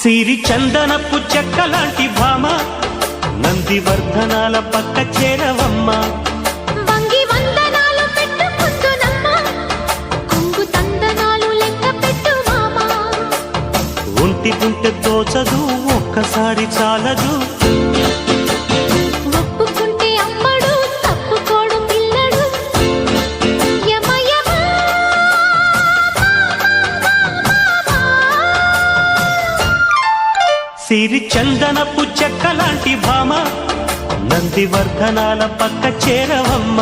సిరి చందనపు చెక్కలాంటి భామ నందివర్ధనాల పక్క చేరవమ్మ వంగి వందనాలు పెట్టుకుందునమ్మ కొంగు తందనాలు లెక్క పెట్టు మామ ఒంటి గుంటె దోచదు ఒక్కసారి చాలదు ఒప్పుకుంటే అమ్మడు తప్పుకోడు పిల్లడు యమ యమ సిరి చందనపు చెక్కలాంటి భామ నందివర్ధనాల పక్క చేరవమ్మ